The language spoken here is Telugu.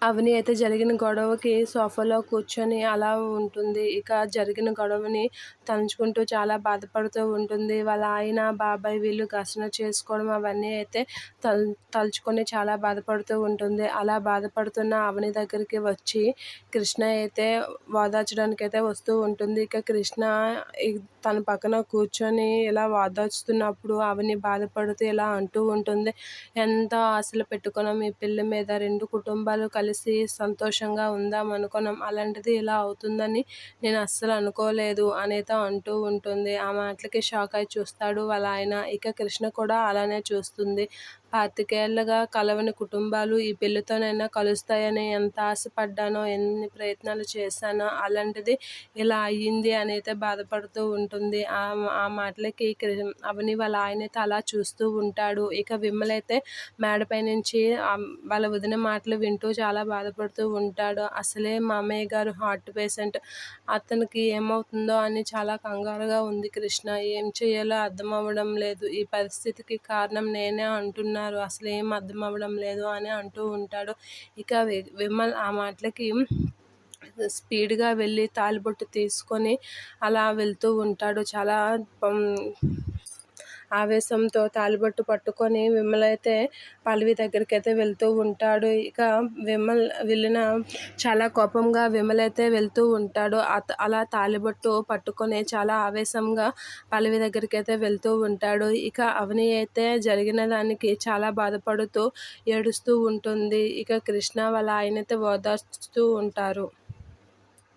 అవని అయితే జరిగిన గొడవకి సోఫాలో కూర్చొని అలా ఉంటుంది. ఇక జరిగిన గొడవని తలుచుకుంటూ చాలా బాధపడుతూ ఉంటుంది. వాళ్ళ ఆయన, బాబాయ్ వీళ్ళు ఘర్షణ చేసుకోవడం అవన్నీ అయితే తలుచుకొని చాలా బాధపడుతూ ఉంటుంది. అలా బాధపడుతున్న అవని దగ్గరికి వచ్చి కృష్ణ అయితే ఓదార్చడానికైతే వస్తూ ఉంటుంది. ఇక కృష్ణ తన పక్కన కూర్చొని ఇలా ఓదార్చుతున్నప్పుడు అవని బాధపడుతూ ఇలా అంటూ ఉంటుంది, ఎంతో ఆశలు పెట్టుకున్నాం ఈ పెళ్లి మీద, 2 కుటుంబాలు కలిసి సంతోషంగా ఉందాం అనుకున్నాం, అలాంటిది ఇలా అవుతుందని నేను అస్సలు అనుకోలేదు అనేతో అంటూ ఉంటుంది. ఆ మాటలకి షాక్ అయి చూస్తాడు వాళ్ళ ఆయన. ఇక కృష్ణ కూడా అలానే చూస్తుంది. 25 ఏళ్లుగా కలవని కుటుంబాలు ఈ పెళ్లితోనైనా కలుస్తాయని ఎంత ఆశపడ్డానో, ఎన్ని ప్రయత్నాలు చేశానో, అలాంటిది ఇలా అయ్యింది అని అయితే బాధపడుతూ ఉంటుంది. ఆ మాటలకి అవని వాళ్ళ ఆయన అయితే అలా చూస్తూ ఉంటాడు. ఇక విమల్ అయితే మేడపై నుంచి వాళ్ళ వదిన మాటలు వింటూ చాలా బాధపడుతూ ఉంటాడు. అసలే మామయ్య గారు హార్ట్ పేషెంట్, అతనికి ఏమవుతుందో అని చాలా కంగారుగా ఉంది కృష్ణ. ఏం చేయాలో అర్థం అవ్వడం లేదు. ఈ పరిస్థితికి కారణం నేనే అంటున్నారు, అసలు ఏం అర్థం అవ్వడం లేదు అని అంటూ ఉంటాడు. ఇక విమల్ ఆ మాటలకి స్పీడ్గా వెళ్ళి తాళిబొట్టు తీసుకొని అలా వెళ్తూ ఉంటాడు. చాలా ఆవేశంతో తాళిబొట్టు పట్టుకొని విమల్ అయితే పల్లవి దగ్గరికైతే వెళ్తూ ఉంటాడు. ఇక విమల్ వెళ్ళిన చాలా కోపంగా విమల్ అయితే వెళ్తూ ఉంటాడు. అలా తాళిబొట్టు పట్టుకొని చాలా ఆవేశంగా పల్లవి దగ్గరికైతే వెళ్తూ ఉంటాడు. ఇక అవని అయితే జరిగిన దానికి చాలా బాధపడుతూ ఏడుస్తూ ఉంటుంది. ఇక కృష్ణ వాళ్ళ ఆయన అయితే ఓదార్చుతూ ఉంటారు.